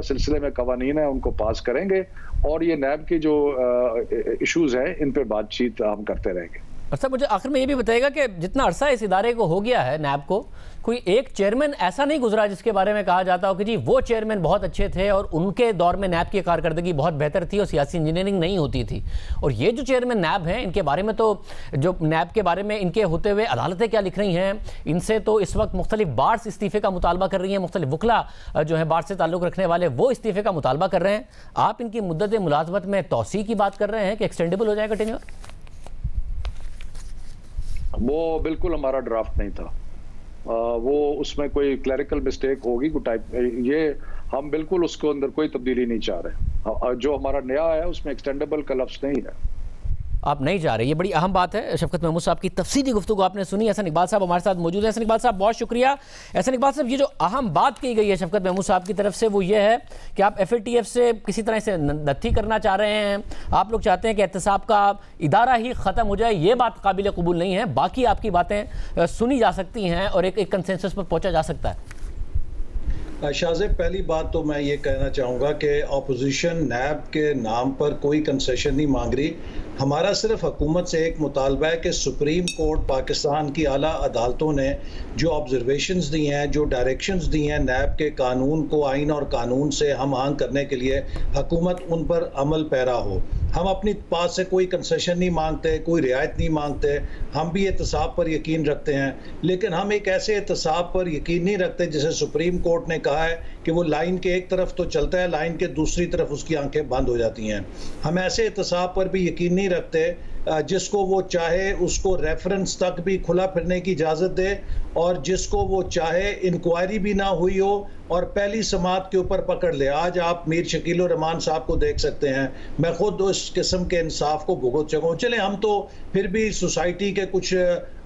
सिलसिले में कवानीन है उनको पास करेंगे, और ये नैब की जो इश्यूज हैं इन पे बातचीत हम करते रहेंगे। अच्छा, मुझे आखिर में ये भी बताइएगा कि जितना अरसा इस इदारे को हो गया है, नैब को, कोई एक चेयरमैन ऐसा नहीं गुजरा जिसके बारे में कहा जाता हो कि जी वो चेयरमैन बहुत अच्छे थे और उनके दौर में नैब की कारकर्दगी बहुत बेहतर थी और सियासी इंजीनियरिंग नहीं होती थी। और ये जो चेयरमैन नैब हैं, इनके बारे में तो, जो नैब के बारे में इनके होते हुए अदालतें क्या लिख रही हैं, इनसे तो इस वक्त मुख्तलिफ बार्स इस्तीफ़े का मुतालबा कर रही हैं, मुख्तलिफ वकला जो है बार से ताल्लुक़ रखने वाले वो इस्तीफ़े का मुतालबा कर रहे हैं। आप इनकी मुद्दत मुलाजमत में तौसी की बात कर रहे हैं कि एक्सटेंडेबल हो जाएगा टेन्योर? वो बिल्कुल हमारा ड्राफ्ट नहीं था, वो उसमें कोई क्लरिकल मिस्टेक होगी, कोई टाइप, ये हम बिल्कुल उसको अंदर कोई तब्दीली नहीं चाह रहे। जो हमारा नया है उसमें एक्सटेंडेबल का लफ्ज़ नहीं है। आप नहीं जा रहे, ये बड़ी अहम बात है। शफकत महमूद साहब की तफसीली गुफ्तगू आपने सुनी। एहसन इकबाल साहब हमारे साथ मौजूद है। एहसन इकबाल साहब, बहुत शुक्रिया। एहसन इकबाल साहब, ये जो अहम बात की गई है शफकत महमूद साहब की तरफ से, वो ये है कि आप FATF से किसी तरह से नथी करना चाह रहे हैं। आप लोग चाहते हैं कि एहतसाब का इदारा ही ख़त्म हो जाए। ये बात काबिल कबूल नहीं है। बाकी आपकी बातें सुनी जा सकती हैं और एक कंसेंसस पर पहुँचा जा सकता है। शाहजेब, पहली बात तो मैं ये कहना चाहूँगा कि अपोजिशन नैब के नाम पर कोई कंसेशन नहीं मांग रही। हमारा सिर्फ हुकूमत से एक मुतालबा है कि सुप्रीम कोर्ट पाकिस्तान की आला अदालतों ने जो ऑब्जर्वेशंस दी हैं, जो डायरेक्शंस दी हैं नैब के कानून को आइन और कानून से हम आहंग करने के लिए, हुकूमत उन पर अमल पैरा हो। हम अपनी पास से कोई कंसेशन नहीं मांगते, कोई रियायत नहीं मांगते। हम भी एहतसाब पर यकीन रखते हैं, लेकिन हम एक ऐसे एहतसाब पर यकीन नहीं रखते जिसे सुप्रीम कोर्ट ने कहा है कि वो लाइन के एक तरफ तो चलता है, लाइन के दूसरी तरफ उसकी आंखें बंद हो जाती हैं। हम ऐसे एहतसाब पर भी यकीन नहीं रखते जिसको वो चाहे उसको रेफरेंस तक भी खुला फिरने की इजाज़त दे, और जिसको वो चाहे इंक्वायरी भी ना हुई हो और पहली समात के ऊपर पकड़ ले। आज आप मीर शकील रहमान साहब को देख सकते हैं, मैं खुद उस किस्म के इंसाफ को भुगत चुका हूँ। चले हम तो फिर भी सोसाइटी के कुछ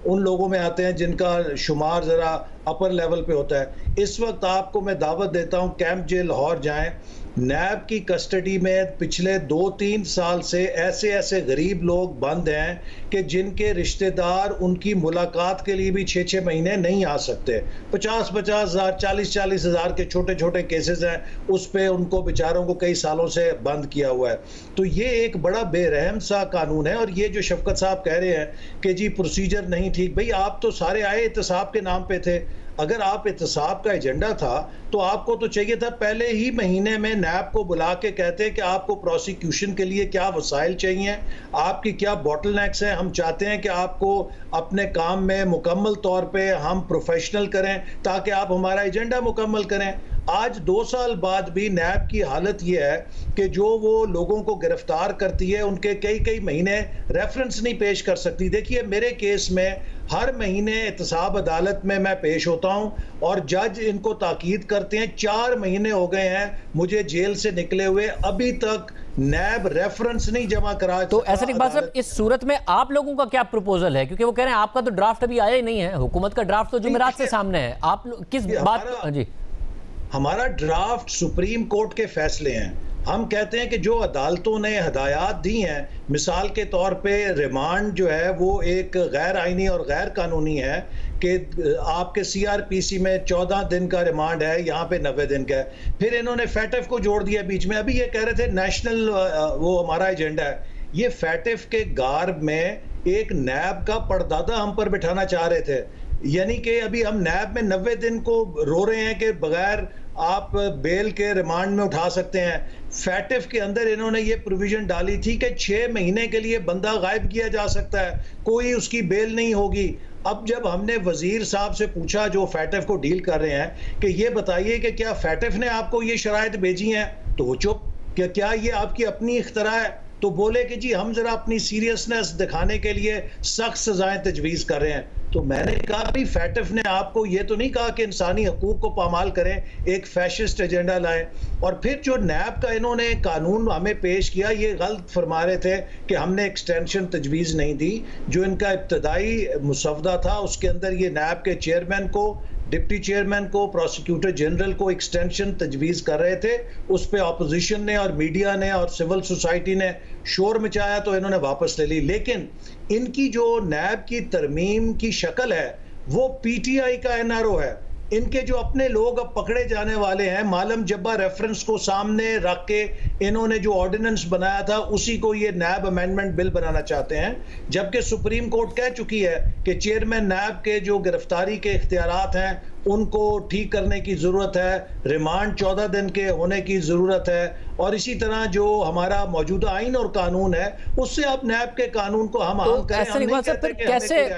उन लोगों में आते हैं जिनका शुमार ज़रा अपर लेवल पे होता है। इस वक्त आपको मैं दावत देता हूँ कैंप जेल लाहौर जाएं। नैब की कस्टडी में पिछले 2-3 साल से ऐसे ऐसे गरीब लोग बंद हैं कि जिनके रिश्तेदार उनकी मुलाकात के लिए भी 6-6 महीने नहीं आ सकते। 50-50 हज़ार, 40-40 हज़ार के छोटे छोटे केसेस हैं, उस पे उनको बेचारों को कई सालों से बंद किया हुआ है। तो ये एक बड़ा बेरहम सा कानून है। और ये जो शफकत साहब कह रहे हैं कि जी प्रोसीजर नहीं ठीक, भाई आप तो सारे आए एहतसाब के नाम पे थे। अगर आप एहतसाब का एजेंडा था तो आपको तो चाहिए था पहले ही महीने में नैब को बुला के कहते कि आपको प्रोसिक्यूशन के लिए क्या वसाइल चाहिए, आपकी क्या बॉटलनेक्स हैं। हम चाहते हैं कि आपको अपने काम में मुकम्मल तौर पे हम प्रोफेशनल करें ताकि आप हमारा एजेंडा मुकम्मल करें। आज 2 साल बाद भी नैब की हालत यह है कि जो वो लोगों को गिरफ्तार करती है उनके कई महीने रेफरेंस नहीं पेश कर सकती। देखिए मेरे केस में हर महीने एहतसाब अदालत में मैं पेश होता हूं और जज इनको ताकीद करते हैं। 4 महीने हो गए हैं मुझे जेल से निकले हुए, अभी तक नैब रेफरेंस नहीं जमा करा। तो ऐसा इकबाल साहब, इस सूरत में आप लोगों का क्या प्रपोजल है? क्योंकि वो कह रहे हैं आपका तो ड्राफ्ट अभी आया ही नहीं है, हुकूमत का ड्राफ्ट तो जुमेरात से सामने है। आप किस बात? जी, हमारा ड्राफ्ट सुप्रीम कोर्ट के फैसले हैं। हम कहते हैं कि जो अदालतों ने हदायत दी हैं, मिसाल के तौर पे रिमांड जो है वो एक गैर आइनी और गैर कानूनी है कि आपके CRPC में 14 दिन का रिमांड है, यहाँ पे 90 दिन का है। फिर इन्होंने फैटिफ को जोड़ दिया बीच में। अभी ये कह रहे थे नेशनल वो हमारा एजेंडा है। ये फैटिफ के गार्ब में एक नैब का परदादा हम पर बिठाना चाह रहे थे, यानी कि अभी हम नैब में 90 दिन को रो रहे हैं कि बगैर आप बेल के रिमांड में उठा सकते हैं। फैटिफ के अंदर इन्होंने ये प्रोविजन डाली थी कि 6 महीने के लिए बंदा गायब किया जा सकता है, कोई उसकी बेल नहीं होगी। अब जब हमने वजीर साहब से पूछा जो फैटिफ को डील कर रहे हैं कि ये बताइए कि क्या फैटिफ ने आपको ये शराइत भेजी हैं, तो वो चुप। क्या ये आपकी अपनी इख्तरा है? तो बोले कि जी हम जरा अपनी सीरियसनेस दिखाने के लिए सख्त सजाएं तजवीज़ कर रहे हैं। तो मैंने कहा भी फैटिफ ने आपको ये तो नहीं कहा कि इंसानी हकूक को पामाल करें, एक फैशिस्ट एजेंडा लाएं। और फिर जो नैब का इन्होंने कानून हमें पेश किया, ये गलत फरमा रहे थे कि हमने एक्सटेंशन तजवीज़ नहीं दी। जो इनका इब्तदाई मुसवदा था उसके अंदर ये नैब के चेयरमैन को, डिप्टी चेयरमैन को, प्रोसिक्यूटर जनरल को एक्सटेंशन तजवीज़ कर रहे थे। उस पर अपोजिशन ने और मीडिया ने और सिविल सोसाइटी ने शोर मचाया तो इन्होंने वापस ले ली। लेकिन इनकी जो नैब की तरमीम की शक्ल है वो PTI का NRO है। इनके जो अपने लोग अब पकड़े जाने वाले हैं, मालम जब्बा रेफरेंस को सामने रख के इन्होंने जो ऑर्डिनेंस बनाया था उसी को ये नैब अमेंडमेंट बिल बनाना चाहते हैं। जबकि सुप्रीम कोर्ट कह चुकी है कि चेयरमैन नैब के जो गिरफ्तारी के इख्तियारात हैं उनको ठीक करने की ज़रूरत है, रिमांड 14 दिन के होने की ज़रूरत है। और इसी तरह जो हमारा मौजूदा आइन और कानून है उससे आप नैब के कानून को हम तो कैसे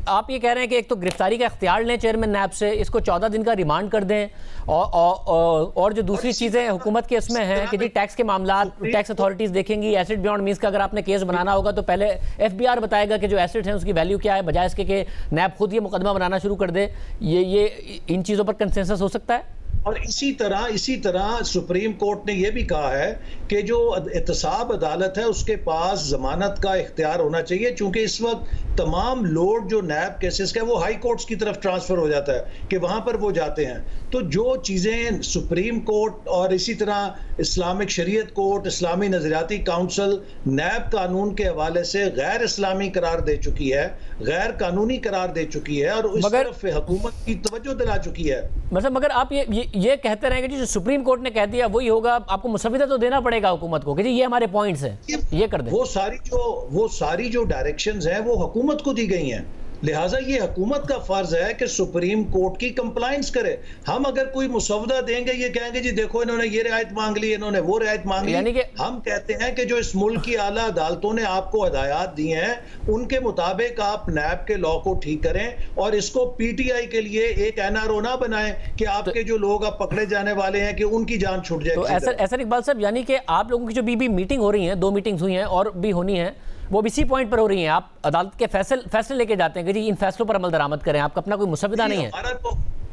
आप ये कह रहे हैं कि एक तो गिरफ्तारी का इख्तियार लें चेयरमैन नैब से, इसको 14 दिन का रिमांड कर दें, और जो दूसरी चीज़ें हुकूमत के इसमें हैं कि जी टैक्स के मामला टैक्स अथॉरिटीज़ देखेंगी, एसेट बियॉन्ड मींस का अगर आपने केस बनाना होगा तो पहले FBR बताएगा कि जो एसेट है उसकी वैल्यू क्या है, बजाय इसके कि नैब खुद ये मुकदमा बनाना शुरू कर दे। ये इन चीज़ों पर कंसेंसस हो सकता है। और इसी तरह सुप्रीम कोर्ट ने यह भी कहा है कि जो एहतसाब अदालत है उसके पास जमानत का इख्तियार होना चाहिए, चूंकि इस वक्त तमाम लोड जो नैब केसेस का वो हाई कोर्ट्स की तरफ ट्रांसफर हो जाता है कि वहां पर वो जाते हैं। तो जो चीजें सुप्रीम कोर्ट और इसी तरह इस्लामिक शरीयत कोर्ट, इस्लामी नजरियाती काउंसिल नैब कानून के हवाले से गैर इस्लामी करार दे चुकी है, गैर कानूनी करार दे चुकी है और इस तरफ हुकूमत की तवज्जो दिला चुकी है। मतलब मगर आप ये कहते रहेंगे जी जो सुप्रीम कोर्ट ने कह दिया वही होगा, आपको मुसविदा तो देना पड़ेगा हुकूमत को कि जी ये हमारे पॉइंट्स हैं, ये कर दें। वो सारी जो डायरेक्शंस हैं वो हुकूमत को दी गई हैं, लिहाजा ये हुकूमत का फर्ज है कि सुप्रीम कोर्ट की कंप्लायंस करे। हम अगर कोई मुसवदा देंगे ये कहेंगे जी देखो इन्होंने ये रियायत मांग ली, इन्होंने वो रियायत मांग ली। हम कहते हैं कि जो इस मुल्क की आला अदालतों ने आपको हदायत दी हैं उनके मुताबिक आप नैब के लॉ को ठीक करें और इसको PTI के लिए एक NRO ना बनाएं कि आपके जो लोग अब पकड़े जाने वाले हैं कि उनकी जान छूट जाए। तो ऐसा इकबाल साहब, यानी कि आप लोगों की जो भी मीटिंग हो रही है, 2 मीटिंग्स हुई हैं और भी होनी है, वो भी इसी पॉइंट पर हो रही हैं। आप अदालत के फैसले लेके जाते हैं कि जी इन फैसलों पर अमल दरामद करें, आपका अपना कोई मुसविदा नहीं है।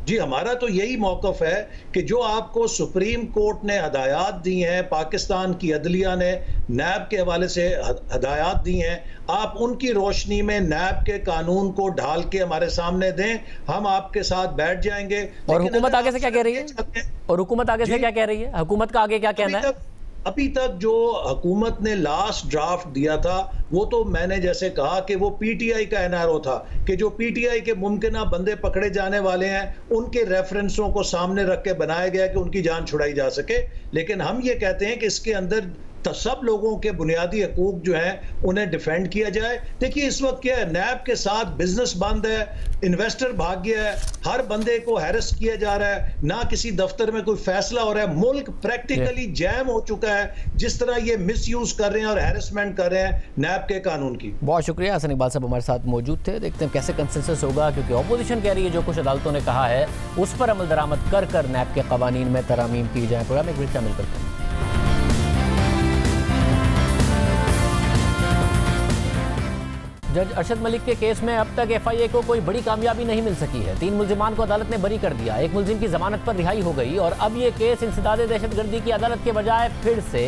जी, हमारा तो यही मौकफ है कि जो आपको सुप्रीम कोर्ट ने हदायत दी हैं, पाकिस्तान की अदलिया ने नैब के हवाले से हदायत दी हैं, आप उनकी रोशनी में नैब के कानून को ढाल के हमारे सामने दें, हम आपके साथ बैठ जाएंगे। और हुकूमत आगे से क्या कह रही है? और हुकूमत आगे से क्या कह रही है? हुकूमत का आगे क्या कहना है? अभी तक जो हुकूमत ने लास्ट ड्राफ्ट दिया था वो तो मैंने जैसे कहा कि वो पीटीआई का एनआरओ था कि जो पीटीआई के मुमकिना बंदे पकड़े जाने वाले हैं उनके रेफरेंसों को सामने रख के बनाया गया कि उनकी जान छुड़ाई जा सके। लेकिन हम ये कहते हैं कि इसके अंदर सब लोगों के बुनियादी हकूक जो हैं उन्हें डिफेंड किया जाए। देखिए इस वक्त क्या है, नैब के साथ बिजनेस बंद है, इन्वेस्टर भाग गया है, हर बंदे को हैरेस किया जा रहा है, ना किसी दफ्तर में कोई फैसला हो रहा है, मुल्क प्रैक्टिकली जैम हो चुका है जिस तरह ये मिसयूज कर रहे हैं और हैरेसमेंट कर रहे हैं नैब के कानून की। बहुत शुक्रिया। हसन इकबाल साहब हमारे साथ मौजूद थे। देखते हैं कैसे कंसेंसस होगा, क्योंकि अपोजिशन कह रही है जो कुछ अदालतों ने कहा है उस पर अमल दरामद कर कर नैब के कवानीन में तरामीम की जाए। प्रोग्राम एक शामिल करते हैं। जज अरशद मलिक के केस में अब तक एफआईए को कोई बड़ी कामयाबी नहीं मिल सकी है। 3 मुल्जिमान को अदालत ने बरी कर दिया, एक मुल्जिम की जमानत पर रिहाई हो गई और अब ये केस इंसदादे दहशतगर्दी की अदालत के बजाय फिर से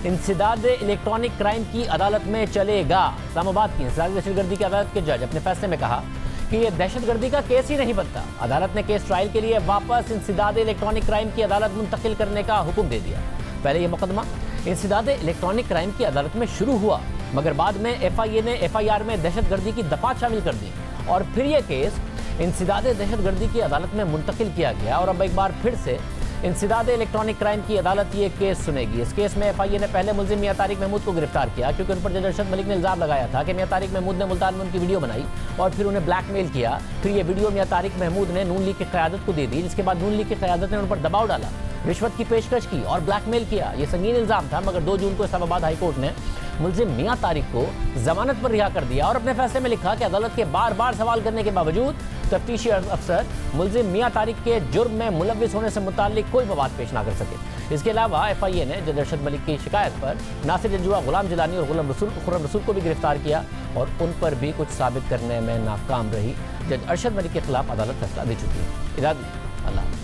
इंसदादे इलेक्ट्रॉनिक क्राइम की अदालत में चलेगा। इस्लामाबाद की इंसदादे दहशतगर्दी की अदालत के जज अपने फैसले में कहा कि ये दहशतगर्दी का केस ही नहीं बनता। अदालत ने केस ट्रायल के लिए वापस इंसदादे इलेक्ट्रॉनिक क्राइम की अदालत मुंतकिल करने का हुक्म दे दिया। पहले ये मुकदमा इंसदादे इलेक्ट्रॉनिक क्राइम की अदालत में शुरू हुआ, मगर बाद में एफआईए ने एफआईआर में दहशतगर्दी की दफात शामिल कर दी और फिर यह केस इंसदादे दहशतगर्दी की अदालत में मुंतकिल किया गया और अब एक बार फिर से इंसदादे इलेक्ट्रॉनिक क्राइम की अदालत ये केस सुनेगी। इस केस में एफआईए ने पहले मुल्जिम मियां तारिक महमूद को गिरफ्तार किया क्योंकि उन पर जज अरशद मलिक ने इल्जाम लगाया था कि मियां तारिक महमूद ने मुल्तान में उनकी वीडियो बनाई और फिर उन्हें ब्लैकमेल किया। फिर ये वीडियो मियां तारिक महमूद ने नून लीग की क़यादत को दे दी, जिसके बाद नून लीग की क़यादत ने उन पर दबाव डाला, रिश्वत की पेशकश की और ब्लैकमेल किया। ये संगीन इल्जाम था, मगर 2 जून को इस्लामाबाद हाई कोर्ट ने मुल्जिम मियां तारिक को जमानत पर रिहा कर दिया और अपने फैसले में लिखा कि अदालत के बार बार सवाल करने के बावजूद तफ्तीशी अफसर मुल्जिम मियां तारिक के जुर्म में मुलव्विस होने से मुताल्लिक कोई मवाद पेश ना कर सके। इसके अलावा एफआईए ने जज अरशद मलिक की शिकायत पर नासिर जजुआ, गुलाम जिलानी और खुर्रम रसूल को भी गिरफ्तार किया और उन पर भी कुछ साबित करने में नाकाम रही। जज अरशद मलिक के खिलाफ अदालत फैसला दे चुकी है। इरादी अल्लाह।